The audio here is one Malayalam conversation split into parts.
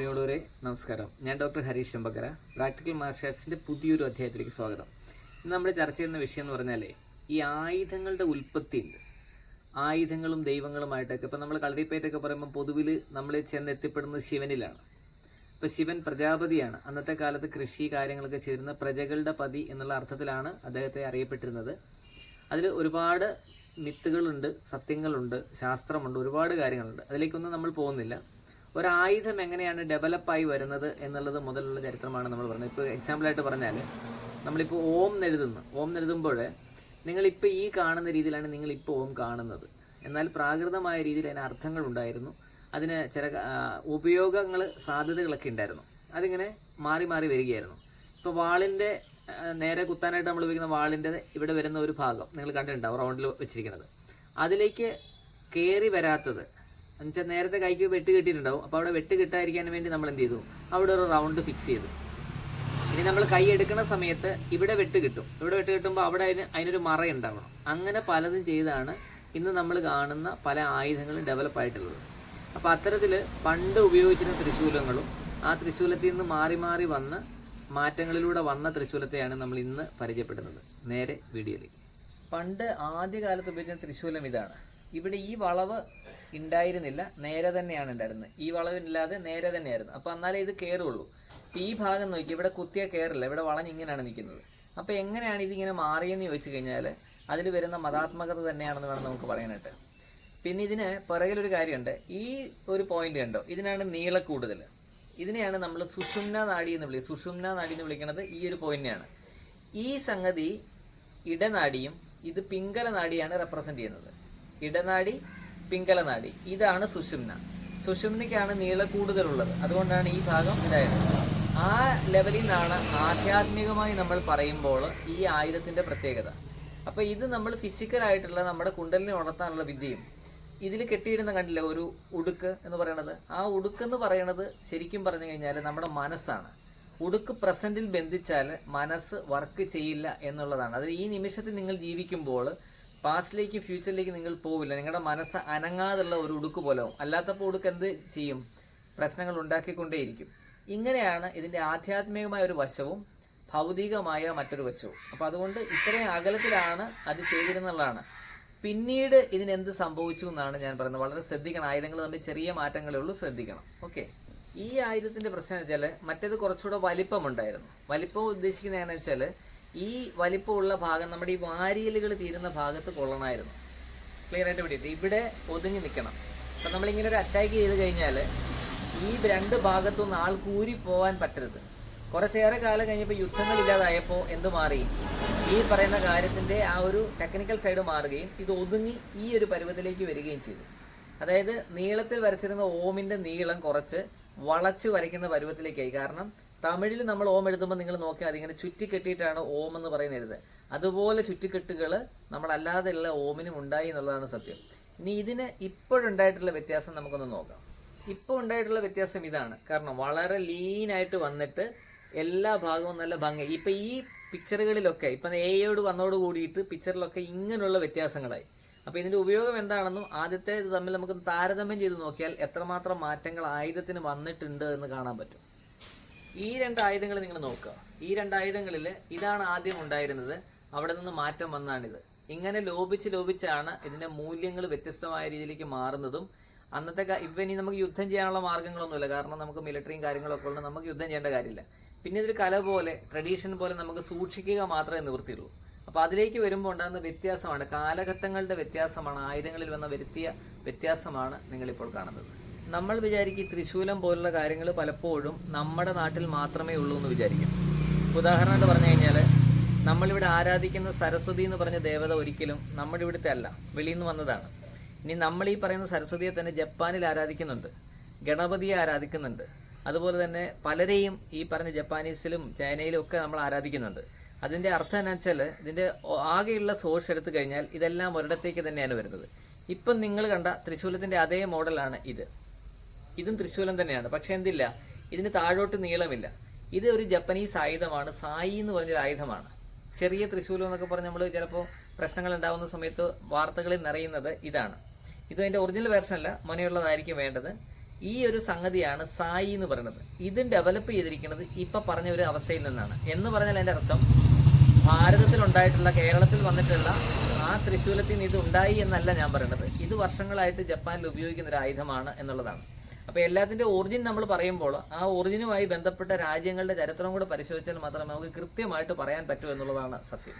പ്രിയമുള്ളവരെ നമസ്കാരം. ഞാൻ doctor Harish Chembakkara, practical martial ആർട്സിൻ്റെ പുതിയൊരു അധ്യായത്തിലേക്ക് സ്വാഗതം. ഇന്ന് നമ്മൾ ചർച്ച ചെയ്യുന്ന വിഷയം എന്ന് പറഞ്ഞാൽ ഈ ആയുധങ്ങളുടെ ഉൽപ്പത്തി ഉണ്ട്. ആയുധങ്ങളും ദൈവങ്ങളുമായിട്ടൊക്കെ ഇപ്പം നമ്മൾ കളരിപ്പയറ്റൊക്കെ പറയുമ്പോൾ പൊതുവിൽ നമ്മൾ ചെന്ന് എത്തിപ്പെടുന്നത് ശിവനിലാണ്. ഇപ്പം ശിവൻ പ്രജാപതിയാണ്. അന്നത്തെ കാലത്ത് കൃഷി കാര്യങ്ങളൊക്കെ ചെയ്തിരുന്ന പ്രജകളുടെ പതി എന്നുള്ള അർത്ഥത്തിലാണ് അദ്ദേഹത്തെ അറിയപ്പെട്ടിരുന്നത്. അതിൽ ഒരുപാട് മിത്തുകളുണ്ട്, സത്യങ്ങളുണ്ട്, ശാസ്ത്രമുണ്ട്, ഒരുപാട് കാര്യങ്ങളുണ്ട്. അതിലേക്കൊന്നും നമ്മൾ പോകുന്നില്ല. ഒരായുധം എങ്ങനെയാണ് ഡെവലപ്പായി വരുന്നത് എന്നുള്ളത് മുതലുള്ള ചരിത്രമാണ് നമ്മൾ പറഞ്ഞത്. ഇപ്പോൾ എക്സാമ്പിളായിട്ട് പറഞ്ഞാൽ നമ്മളിപ്പോൾ ഓം എഴുതുമ്പോൾ നിങ്ങളിപ്പോൾ ഈ കാണുന്ന രീതിയിലാണ് നിങ്ങളിപ്പോൾ ഓം കാണുന്നത്. എന്നാൽ പ്രാകൃതമായ രീതിയിൽ അതിന് അർത്ഥങ്ങളുണ്ടായിരുന്നു, അതിന് ചില ഉപയോഗങ്ങൾ, സാധ്യതകളൊക്കെ ഉണ്ടായിരുന്നു. അതിങ്ങനെ മാറി മാറി വരികയായിരുന്നു. ഇപ്പോൾ വാളിൻ്റെ നേരെ കുത്താനായിട്ട് നമ്മൾ ഉപയോഗിക്കുന്ന വാളിൻ്റെ ഇവിടെ വരുന്ന ഒരു ഭാഗം നിങ്ങൾ കണ്ടിട്ടുണ്ടാവും, റൗണ്ടിൽ വെച്ചിരിക്കുന്നത്. അതിലേക്ക് കയറി വരാത്തത് എന്നുവെച്ചാൽ നേരത്തെ കൈക്ക് വെട്ട് കിട്ടിയിട്ടുണ്ടാവും. അപ്പോൾ അവിടെ വെട്ട് കിട്ടാതിരിക്കാൻ വേണ്ടി നമ്മൾ എന്ത് ചെയ്തു, അവിടെ ഒരു റൗണ്ട് ഫിക്സ് ചെയ്തു. ഇനി നമ്മൾ കൈ എടുക്കുന്ന സമയത്ത് ഇവിടെ വെട്ട് കിട്ടും. ഇവിടെ വെട്ട് കിട്ടുമ്പോൾ അവിടെ അതിനൊരു മറ ഉണ്ടാവണം. അങ്ങനെ പലതും ചെയ്താണ് ഇന്ന് നമ്മൾ കാണുന്ന പല ആയുധങ്ങളും ഡെവലപ്പായിട്ടുള്ളത്. അപ്പോൾ അത്തരത്തിൽ പണ്ട് ഉപയോഗിച്ചിരുന്ന ത്രിശൂലങ്ങളും ആ ത്രിശൂലത്തിൽ നിന്ന് മാറി മാറി വന്ന മാറ്റങ്ങളിലൂടെ വന്ന ത്രിശൂലത്തെയാണ് നമ്മൾ ഇന്ന് പരിചയപ്പെടുന്നത്. നേരെ വീഡിയോയിലേക്ക്. പണ്ട് ആദ്യകാലത്ത് ഉപയോഗിച്ച ത്രിശൂലം ഇതാണ്. ഇവിടെ ഈ വളവ് ഉണ്ടായിരുന്നില്ല, നേരെ തന്നെയാണ് ഉണ്ടായിരുന്നത്. ഈ വളവില്ലാതെ നേരെ തന്നെയായിരുന്നു. അപ്പോൾ എന്നാലേ ഇത് കയറുള്ളൂ. ഈ ഭാഗം നോക്കി, ഇവിടെ കുത്തിയ കയറില്ല, ഇവിടെ വളഞ്ഞിങ്ങനെയാണ് നിൽക്കുന്നത്. അപ്പോൾ എങ്ങനെയാണ് ഇതിങ്ങനെ മാറിയെന്ന് ചോദിച്ചു കഴിഞ്ഞാൽ അതിൽ വരുന്ന മതാത്മകത തന്നെയാണെന്ന് വേണം നമുക്ക് പറയാനായിട്ട്. പിന്നെ ഇതിന് പുറകിലൊരു കാര്യമുണ്ട്. ഈ ഒരു പോയിന്റ് കണ്ടോ, ഇതിനാണ് നീളക്കൂടുതൽ. ഇതിനെയാണ് നമ്മൾ സുഷുമ്ന നാഡി എന്ന് വിളിക്കുന്നത്. സുഷുമ്ന നാഡി എന്ന് വിളിക്കുന്നത് ഈ ഒരു പോയിന്റിനെയാണ്. ഈ സംഗതി ഇടനാഡിയും ഇത് പിംഗല നാഡിയാണ് റെപ്രസെന്റ് ചെയ്യുന്നത്. ഇടനാഡി, പിംഗല നാഡി, ഇതാണ് സുഷുമ്ന. സുഷുമ്നയ്ക്കാണ് നീളക്കൂടുതലുള്ളത്. അതുകൊണ്ടാണ് ഈ ഭാഗം ഇതായത്. ആ ലെവലിൽ നിന്നാണ് ആധ്യാത്മികമായി നമ്മൾ പറയുമ്പോൾ ഈ ആയുധത്തിന്റെ പ്രത്യേകത. അപ്പോൾ ഇത് നമ്മൾ ഫിസിക്കലായിട്ടുള്ള നമ്മുടെ കുണ്ടലിനെ ഉണർത്താനുള്ള വിദ്യയും ഇതിൽ കെട്ടിയിടുന്ന കണ്ടില്ല ഒരു ഉടുക്ക് എന്ന് പറയണത്. ആ ഉടുക്കെന്ന് പറയണത് ശരിക്കും പറഞ്ഞു കഴിഞ്ഞാൽ നമ്മുടെ മനസ്സാണ്. ഉടുക്ക് പ്രസന്റിൽ ബന്ധിച്ചാൽ മനസ്സ് വർക്ക് ചെയ്യില്ല എന്നുള്ളതാണ്. അത് ഈ നിമിഷത്തിൽ നിങ്ങൾ ജീവിക്കുമ്പോൾ പാസ്റ്റിലേക്ക് ഫ്യൂച്ചറിലേക്ക് നിങ്ങൾ പോവില്ല. നിങ്ങളുടെ മനസ്സ് അനങ്ങാതുള്ള ഒരു ഉടുക്ക് പോലെ ആവും. അല്ലാത്തപ്പോൾ ഉടുക്ക് എന്ത് ചെയ്യും? പ്രശ്നങ്ങൾ ഉണ്ടാക്കിക്കൊണ്ടേയിരിക്കും. ഇങ്ങനെയാണ് ഇതിൻ്റെ ആധ്യാത്മികമായ ഒരു വശവും ഭൗതികമായ മറ്റൊരു വശവും. അപ്പോൾ അതുകൊണ്ട് ഇത്രയും അകലത്തിലാണ് അത് ചെയ്തിരുന്നുള്ളതാണ്. പിന്നീട് ഇതിനെന്ത് സംഭവിച്ചു എന്നാണ് ഞാൻ പറയുന്നത്. വളരെ ശ്രദ്ധിക്കണം. ആയുധങ്ങൾ തമ്മിൽ ചെറിയ മാറ്റങ്ങളേ ഉള്ളൂ, ശ്രദ്ധിക്കണം. ഓക്കെ. ഈ ആയുധത്തിൻ്റെ പ്രശ്നം വെച്ചാൽ മറ്റേത് കുറച്ചുകൂടെ വലിപ്പമുണ്ടായിരുന്നു. വലിപ്പം ഉദ്ദേശിക്കുന്നത് എങ്ങനെയാണെന്ന് വെച്ചാൽ ഈ വലിപ്പമുള്ള ഭാഗം നമ്മുടെ ഈ വാരിയലുകൾ തീരുന്ന ഭാഗത്ത് കൊള്ളണമായിരുന്നു. ക്ലിയർ ആയിട്ട് പിടിയിട്ട് ഇവിടെ ഒതുങ്ങി നിൽക്കണം. അപ്പം നമ്മളിങ്ങനെ ഒരു അറ്റാക്ക് ചെയ്ത് കഴിഞ്ഞാൽ ഈ രണ്ട് ഭാഗത്തുനിന്ന് ആൾ കൂരി പോകാൻ പറ്റരുത്. കുറച്ചേറെ കാലം കഴിഞ്ഞപ്പോൾ യുദ്ധങ്ങളില്ലാതായപ്പോൾ എന്ത് മാറി? ഈ പറയുന്ന കാര്യത്തിൻ്റെ ആ ഒരു ടെക്നിക്കൽ സൈഡ് മാറുകയും ഇത് ഒതുങ്ങി ഈ ഒരു പരുവത്തിലേക്ക് വരികയും ചെയ്തു. അതായത് നീളത്തിൽ വരച്ചിരുന്ന ഓമിൻ്റെ നീളം കുറച്ച് വളച്ച് വരയ്ക്കുന്ന പരുവത്തിലേക്കായി. കാരണം തമിഴിൽ നമ്മൾ ഓം എഴുതുമ്പോൾ നിങ്ങൾ നോക്കിയാൽ അതിങ്ങനെ ചുറ്റിക്കെട്ടിയിട്ടാണ് ഓം എന്ന് പറയുന്നത്. അതുപോലെ ചുറ്റിക്കെട്ടുകൾ നമ്മളല്ലാതെയുള്ള ഓമിനും ഉണ്ടായി എന്നുള്ളതാണ് സത്യം. ഇനി ഇതിന് ഇപ്പോഴുണ്ടായിട്ടുള്ള വ്യത്യാസം നമുക്കൊന്ന് നോക്കാം. ഇപ്പോൾ ഉണ്ടായിട്ടുള്ള വ്യത്യാസം ഇതാണ്. കാരണം വളരെ ലീനായിട്ട് വന്നിട്ട് എല്ലാ ഭാഗവും നല്ല ഭംഗി. ഇപ്പം ഈ പിക്ചറുകളിലൊക്കെ ഇപ്പം എയോട് വന്നോട് കൂടിയിട്ട് പിക്ചറിലൊക്കെ ഇങ്ങനെയുള്ള വ്യത്യാസങ്ങളായി. അപ്പോൾ ഇതിൻ്റെ ഉപയോഗം എന്താണെന്നും ആദ്യത്തെ ഇത് തമ്മിൽ നമുക്ക് താരതമ്യം ചെയ്ത് നോക്കിയാൽ എത്രമാത്രം മാറ്റങ്ങൾ ആയുധത്തിന് വന്നിട്ടുണ്ട് എന്ന് കാണാൻ പറ്റും. ഈ രണ്ട് ആയുധങ്ങൾ നിങ്ങൾ നോക്കുക. ഈ രണ്ട് ആയുധങ്ങളിൽ ഇതാണ് ആദ്യം ഉണ്ടായിരുന്നത്, അവിടെ നിന്ന് മാറ്റം വന്നാണിത്. ഇങ്ങനെ ലോപിച്ചാണ് ഇതിൻ്റെ മൂല്യങ്ങൾ വ്യത്യസ്തമായ രീതിയിലേക്ക് മാറുന്നതും. അന്നത്തെ ഇപ്പം ഇനി നമുക്ക് യുദ്ധം ചെയ്യാനുള്ള മാർഗ്ഗങ്ങളൊന്നുമില്ല. കാരണം നമുക്ക് മിലിറ്ററിയും കാര്യങ്ങളൊക്കെ ഉള്ളത്, നമുക്ക് യുദ്ധം ചെയ്യേണ്ട കാര്യമില്ല. പിന്നെ ഇതൊരു കല പോലെ, ട്രഡീഷൻ പോലെ നമുക്ക് സൂക്ഷിക്കുക മാത്രമേ നിവൃത്തിയുള്ളൂ. അപ്പോൾ അതിലേക്ക് വരുമ്പോൾ ഉണ്ടാകുന്ന വ്യത്യാസമാണ്, കാലഘട്ടങ്ങളുടെ വ്യത്യാസമാണ്, ആയുധങ്ങളിൽ വന്ന വരുത്തിയ വ്യത്യാസമാണ് നിങ്ങളിപ്പോൾ കാണുന്നത്. നമ്മൾ വിചാരിക്കും ത്രിശൂലം പോലുള്ള കാര്യങ്ങൾ പലപ്പോഴും നമ്മുടെ നാട്ടിൽ മാത്രമേ ഉള്ളൂ എന്ന് വിചാരിക്കും. ഉദാഹരണമായിട്ട് പറഞ്ഞു കഴിഞ്ഞാൽ നമ്മളിവിടെ ആരാധിക്കുന്ന സരസ്വതി എന്ന് പറഞ്ഞ ദേവത ഒരിക്കലും നമ്മുടെ ഇവിടുത്തെ അല്ല, വെളിയിൽ നിന്ന് വന്നതാണ്. ഇനി നമ്മൾ ഈ പറയുന്ന സരസ്വതിയെ തന്നെ ജപ്പാനിൽ ആരാധിക്കുന്നുണ്ട്, ഗണപതിയെ ആരാധിക്കുന്നുണ്ട്. അതുപോലെ തന്നെ പലരെയും ഈ പറഞ്ഞ ജപ്പാനീസിലും ചൈനയിലും ഒക്കെ നമ്മൾ ആരാധിക്കുന്നുണ്ട്. അതിൻ്റെ അർത്ഥം എന്താ വെച്ചാൽ ഇതിൻ്റെ ആകെയുള്ള സോഴ്സ് എടുത്തു കഴിഞ്ഞാൽ ഇതെല്ലാം ഒരിടത്തേക്ക് തന്നെയാണ് വരുന്നത്. ഇപ്പം നിങ്ങൾ കണ്ട ത്രിശൂലത്തിൻ്റെ അതേ മോഡലാണ് ഇതും ത്രിശൂലം തന്നെയാണ്. പക്ഷെ എന്തില്ല, ഇതിന് താഴോട്ട് നീളമില്ല. ഇത് ഒരു ജപ്പനീസ് ആയുധമാണ്, സായി എന്ന് പറഞ്ഞൊരു ആയുധമാണ്. ചെറിയ ത്രിശൂലം എന്നൊക്കെ പറഞ്ഞ് നമ്മൾ ചിലപ്പോൾ പ്രശ്നങ്ങൾ ഉണ്ടാകുന്ന സമയത്ത് വാർത്തകളിൽ നിറയുന്നത് ഇതാണ്. ഇത് അതിൻ്റെ ഒറിജിനൽ വേർഷൻ അല്ല, മുനയുള്ളതായിരിക്കും വേണ്ടത്. ഈ ഒരു സംഗതിയാണ് സായി എന്ന് പറയുന്നത്. ഇത് ഡെവലപ്പ് ചെയ്തിരിക്കുന്നത് ഇപ്പം പറഞ്ഞ ഒരു അവസ്ഥയിൽ നിന്നാണ്. എന്ന് പറഞ്ഞാൽ എൻ്റെ അർത്ഥം ഭാരതത്തിലുണ്ടായിട്ടുള്ള, കേരളത്തിൽ വന്നിട്ടുള്ള ആ ത്രിശൂലത്തിൽ നിന്ന് ഇത് ഉണ്ടായി എന്നല്ല ഞാൻ പറയുന്നത്. ഇത് വർഷങ്ങളായിട്ട് ജപ്പാനിൽ ഉപയോഗിക്കുന്ന ഒരു ആയുധമാണ് എന്നുള്ളതാണ്. അപ്പോൾ എല്ലാത്തിൻ്റെ ഒറിജിൻ നമ്മൾ പറയുമ്പോൾ ആ ഒറിജിനുമായി ബന്ധപ്പെട്ട രാജ്യങ്ങളുടെ ചരിത്രം കൂടെ പരിശോധിച്ചാൽ മാത്രമേ നമുക്ക് കൃത്യമായിട്ട് പറയാൻ പറ്റൂ എന്നുള്ളതാണ് സത്യം.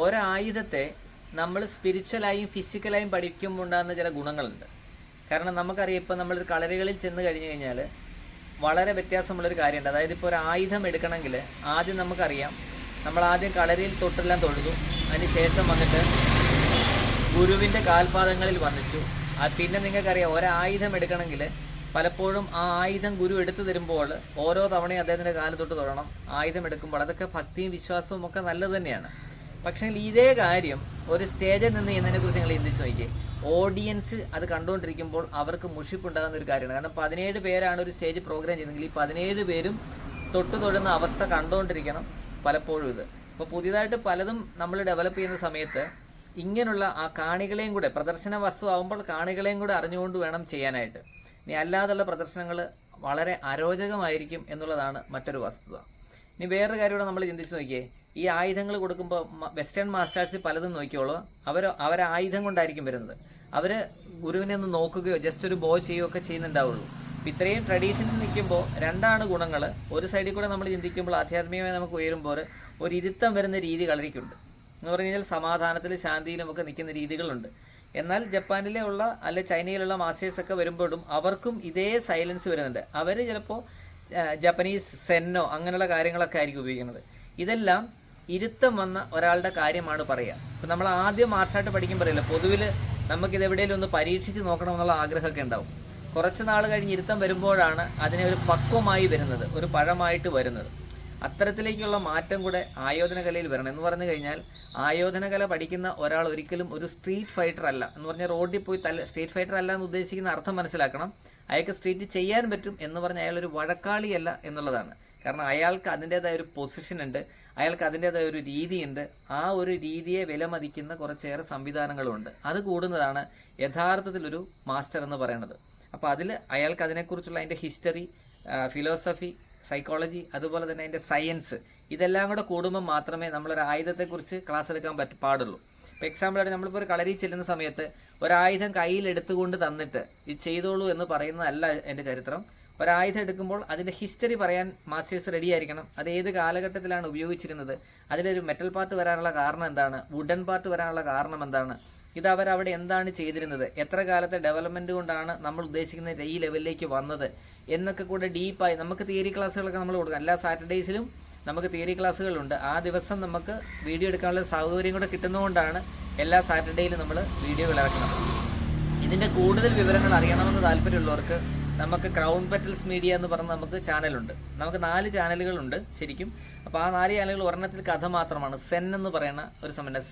ഓരോ ആയുധത്തെ നമ്മൾ സ്പിരിച്വലായും ഫിസിക്കലായും പഠിക്കുമ്പോൾ ഉണ്ടാകുന്ന ചില ഗുണങ്ങളുണ്ട്. കാരണം നമുക്കറിയാം, ഇപ്പം നമ്മളൊരു കളരികളിൽ ചെന്ന് കഴിഞ്ഞ് കഴിഞ്ഞാൽ വളരെ വ്യത്യാസമുള്ളൊരു കാര്യമുണ്ട്. അതായത് ഇപ്പോൾ ഒരു ആയുധം എടുക്കണമെങ്കിൽ ആദ്യം നമുക്കറിയാം, നമ്മൾ ആദ്യം കളരിയിൽ തൊട്ടെല്ലാം തൊഴുതു, അതിന് ശേഷം വന്നിട്ട് ഗുരുവിൻ്റെ കാൽപാദങ്ങളിൽ വന്നിച്ചു. പിന്നെ നിങ്ങൾക്കറിയാം, ഒരായുധം എടുക്കണമെങ്കിൽ പലപ്പോഴും ആ ആയുധം ഗുരു എടുത്തു തരുമ്പോൾ ഓരോ തവണയും അദ്ദേഹത്തിൻ്റെ കാല് തൊട്ട് തൊഴണം. ആയുധം എടുക്കുമ്പോൾ അതൊക്കെ ഭക്തിയും വിശ്വാസവും ഒക്കെ നല്ലത് തന്നെയാണ്. പക്ഷേ ഇതേ കാര്യം ഒരു സ്റ്റേജിൽ നിന്ന് എന്നതിനെക്കുറിച്ച് നിങ്ങൾ ചിന്തിച്ച് നോക്കിയേ. ഓഡിയൻസ് അത് കണ്ടുകൊണ്ടിരിക്കുമ്പോൾ അവർക്ക് മുഷിപ്പുണ്ടാകുന്ന ഒരു കാര്യമാണ്. കാരണം 17 പേരാണ് ഒരു സ്റ്റേജ് പ്രോഗ്രാം ചെയ്തെങ്കിൽ ഈ 17 പേരും തൊട്ട് തൊഴുന്ന അവസ്ഥ കണ്ടുകൊണ്ടിരിക്കണം പലപ്പോഴും ഇത്. അപ്പോൾ പുതിയതായിട്ട് പലതും നമ്മൾ ഡെവലപ്പ് ചെയ്യുന്ന സമയത്ത് ഇങ്ങനെയുള്ള ആ കാണികളെയും കൂടെ, പ്രദർശന വസ്തു ആകുമ്പോൾ കാണികളെയും കൂടെ അറിഞ്ഞുകൊണ്ട് വേണം ചെയ്യാനായിട്ട്. ഇനി അല്ലാതുള്ള പ്രദർശനങ്ങൾ വളരെ അരോചകമായിരിക്കും എന്നുള്ളതാണ് മറ്റൊരു വസ്തുത. ഇനി വേറൊരു കാര്യം കൂടെ നമ്മൾ ചിന്തിച്ച് നോക്കിയേ. ഈ ആയുധങ്ങൾ കൊടുക്കുമ്പോൾ വെസ്റ്റേൺ മാസ്റ്റേഴ്സ് പലതും നോക്കിയോളൂ, അവർ ആയുധം കൊണ്ടായിരിക്കും വരുന്നത്. അവർ ഗുരുവിനെ ഒന്ന് നോക്കുകയോ ജസ്റ്റ് ഒരു ബോ ചെയ്യുകയോ ഒക്കെ ചെയ്യുന്നുണ്ടാവുള്ളൂ. അപ്പം ഇത്രയും ട്രഡീഷൻസ് നിൽക്കുമ്പോൾ രണ്ടാണ് ഗുണങ്ങൾ. ഒരു സൈഡിൽ കൂടെ നമ്മൾ ചിന്തിക്കുമ്പോൾ ആധ്യാത്മികമായി നമുക്ക് ഉയരുമ്പോൾ ഒരു ഇരുത്തം വരുന്ന രീതി കളരിക്കുണ്ട്. എന്ന് പറഞ്ഞു കഴിഞ്ഞാൽ സമാധാനത്തിലും ശാന്തിയിലും ഒക്കെ നിൽക്കുന്ന രീതികളുണ്ട്. എന്നാൽ ജപ്പാനിലെ ഉള്ള അല്ലെ ചൈനയിലുള്ള മാസ്റ്റേഴ്സൊക്കെ വരുമ്പോഴും അവർക്കും ഇതേ സൈലൻസ് വരുന്നുണ്ട്. അവർ ചിലപ്പോൾ ജപ്പനീസ് സെന്നോ അങ്ങനെയുള്ള കാര്യങ്ങളൊക്കെ ആയിരിക്കും ഉപയോഗിക്കുന്നത്. ഇതെല്ലാം ഇരുത്തം വന്ന ഒരാളുടെ കാര്യമാണ് പറയുക. ഇപ്പം നമ്മൾ ആദ്യം മാർഷായിട്ട് പഠിക്കുമ്പോഴല്ല, പൊതുവിൽ നമുക്കിത് എവിടെയെങ്കിലും ഒന്ന് പരീക്ഷിച്ച് നോക്കണമെന്നുള്ള ആഗ്രഹമൊക്കെ ഉണ്ടാവും. കുറച്ച് നാൾ കഴിഞ്ഞ് ഇരുത്തം വരുമ്പോഴാണ് അതിനെ ഒരു പക്വമായി വരുന്നത്, ഒരു പഴമായിട്ട് വരുന്നത്. അത്തരത്തിലേക്കുള്ള മാറ്റം കൂടെ ആയോധന കലയിൽ വരണം. എന്ന് പറഞ്ഞു കഴിഞ്ഞാൽ ആയോധന കല പഠിക്കുന്ന ഒരാൾ ഒരിക്കലും ഒരു സ്ട്രീറ്റ് ഫൈറ്റർ അല്ല. എന്ന് പറഞ്ഞാൽ റോഡിൽ പോയി സ്ട്രീറ്റ് ഫൈറ്റർ അല്ല എന്ന് ഉദ്ദേശിക്കുന്ന അർത്ഥം മനസ്സിലാക്കണം. അയാൾക്ക് സ്ട്രീറ്റ് ചെയ്യാൻ പറ്റും എന്ന് പറഞ്ഞാൽ അയാളൊരു വഴക്കാളിയല്ല എന്നുള്ളതാണ്. കാരണം അയാൾക്ക് അതിൻ്റേതായ ഒരു പൊസിഷൻ ഉണ്ട്, അയാൾക്ക് അതിൻ്റേതായ ഒരു രീതിയുണ്ട്. ആ ഒരു രീതിയെ വിലമതിക്കുന്ന കുറച്ചേറെ സംവിധാനങ്ങളുണ്ട്. അത് കൂടുന്നതാണ് യഥാർത്ഥത്തിലൊരു മാസ്റ്റർ എന്ന് പറയുന്നത്. അപ്പോൾ അതിൽ അയാൾക്ക് അതിനെക്കുറിച്ചുള്ള അതിൻ്റെ ഹിസ്റ്ററി, ഫിലോസഫി, സൈക്കോളജി, അതുപോലെ തന്നെ അതിൻ്റെ സയൻസ്, ഇതെല്ലാം കൂടെ കൂടുമ്പോൾ മാത്രമേ നമ്മളൊരു ആയുധത്തെക്കുറിച്ച് ക്ലാസ് എടുക്കാൻ പാടുള്ളൂ. ഇപ്പോൾ എക്സാമ്പിളായിട്ട് നമ്മളിപ്പോൾ ഒരു കളരി ചെല്ലുന്ന സമയത്ത് ഒരായുധം കയ്യിലെടുത്തുകൊണ്ട് തന്നിട്ട് ഇത് ചെയ്തോളൂ എന്ന് പറയുന്നതല്ല എൻ്റെ ചരിത്രം. ഒരായുധം എടുക്കുമ്പോൾ അതിൻ്റെ ഹിസ്റ്ററി പറയാൻ മാസ്റ്റേഴ്സ് റെഡി ആയിരിക്കണം. അത് ഏത് കാലഘട്ടത്തിലാണ് ഉപയോഗിച്ചിരുന്നത്, അതിലൊരു മെറ്റൽ പാർട്ട് വരാനുള്ള കാരണം എന്താണ്, വുഡൻ പാർട്ട് വരാനുള്ള കാരണം എന്താണ്, ഇത് അവരവിടെ എന്താണ് ചെയ്തിരുന്നത്, എത്ര കാലത്തെ ഡെവലപ്മെൻറ്റ് കൊണ്ടാണ് നമ്മൾ ഉദ്ദേശിക്കുന്ന ഈ ലെവലിലേക്ക് വന്നത് എന്നൊക്കെ കൂടെ ഡീപ്പായി നമുക്ക് തിയറി ക്ലാസ്സുകളൊക്കെ നമ്മൾ കൊടുക്കാം. എല്ലാ സാറ്റർഡേയ്സിലും നമുക്ക് തിയറി ക്ലാസ്സുകളുണ്ട്. ആ ദിവസം നമുക്ക് വീഡിയോ എടുക്കാനുള്ള സൗകര്യം കൂടെ കിട്ടുന്നതുകൊണ്ടാണ് എല്ലാ സാറ്റർഡേയിലും നമ്മൾ വീഡിയോകൾ ഇറക്കുന്നത്. ഇതിൻ്റെ കൂടുതൽ വിവരങ്ങൾ അറിയണമെന്ന് താല്പര്യമുള്ളവർക്ക് നമുക്ക് ക്രൗൺ പെറ്റൽസ് മീഡിയ എന്ന് പറഞ്ഞ നമുക്ക് ചാനലുണ്ട്. നമുക്ക് 4 ചാനലുകളുണ്ട് ശരിക്കും. അപ്പോൾ ആ 4 ചാനലുകൾ ഒരെണ്ണത്തിൽ കഥ മാത്രമാണ്. സെൻ എന്ന് പറയുന്ന ഒരു സമയം,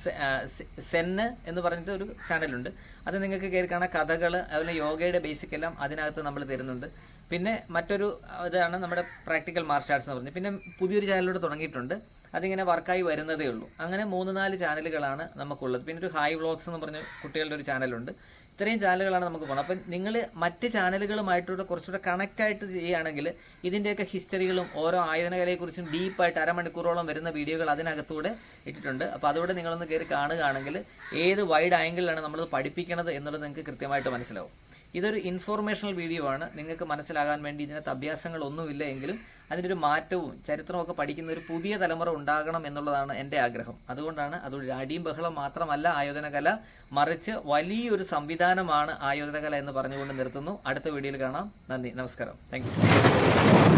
സെന്ന് എന്ന് പറഞ്ഞിട്ട് ഒരു ചാനലുണ്ട്. അത് നിങ്ങൾക്ക് കയറി കാണാൻ കഥകൾ, അതുപോലെ യോഗയുടെ ബേസിക് എല്ലാം അതിനകത്ത് നമ്മൾ തരുന്നുണ്ട്. പിന്നെ മറ്റൊരു ഇതാണ് നമ്മുടെ പ്രാക്ടിക്കൽ മാർഷൽ ആർട്സ് എന്ന് പറഞ്ഞ് പിന്നെ പുതിയൊരു ചാനലിലൂടെ തുടങ്ങിയിട്ടുണ്ട്. അതിങ്ങനെ വർക്കായി വരുന്നതേ ഉള്ളൂ. അങ്ങനെ 3-4 ചാനലുകളാണ് നമുക്കുള്ളത്. പിന്നെ ഒരു ഹായ് വ്ളോഗ്സ് എന്ന് പറഞ്ഞ കുട്ടികളുടെ ഒരു ചാനലുണ്ട്. ഇത്രയും ചാനലുകളാണ് നമുക്ക് പോകുന്നത്. അപ്പം നിങ്ങൾ മറ്റ് ചാനലുകളുമായിട്ടുള്ള കുറച്ചുകൂടെ കണക്റ്റായിട്ട് ചെയ്യുകയാണെങ്കിൽ ഇതിൻ്റെയൊക്കെ ഹിസ്റ്ററികളും ഓരോ ആയോധനകലയെക്കുറിച്ചും ഡീപ്പായിട്ട് 1/2 മണിക്കൂറോളം വരുന്ന വീഡിയോകൾ അതിനകത്തൂടെ ഇട്ടിട്ടുണ്ട്. അപ്പോൾ അതുകൂടെ നിങ്ങളൊന്ന് കയറി കാണുകയാണെങ്കിൽ ഏത് വൈഡ് ആംഗിളിലാണ് നമ്മളത് പഠിപ്പിക്കുന്നത് എന്നുള്ളത് നിങ്ങൾക്ക് കൃത്യമായിട്ട് മനസ്സിലാവും. ഇതൊരു ഇൻഫോർമേഷണൽ വീഡിയോ ആണ്. നിങ്ങൾക്ക് മനസ്സിലാകാൻ വേണ്ടി ഇതിനകത്ത് അഭ്യാസങ്ങളൊന്നുമില്ല എങ്കിലും അതിൻ്റെ ഒരു മാറ്റവും ചരിത്രവും ഒക്കെ പഠിക്കുന്ന ഒരു പുതിയ തലമുറ ഉണ്ടാകണം എന്നുള്ളതാണ് എൻ്റെ ആഗ്രഹം. അതുകൊണ്ടാണ് അതൊരു അടിയും ബഹളം മാത്രമല്ല ആയോധന കല, മറിച്ച് വലിയൊരു സംവിധാനമാണ് ആയോധന കല എന്ന് പറഞ്ഞുകൊണ്ട് നിർത്തുന്നു. അടുത്ത വീഡിയോയിൽ കാണാം. നന്ദി, നമസ്കാരം, താങ്ക് യു.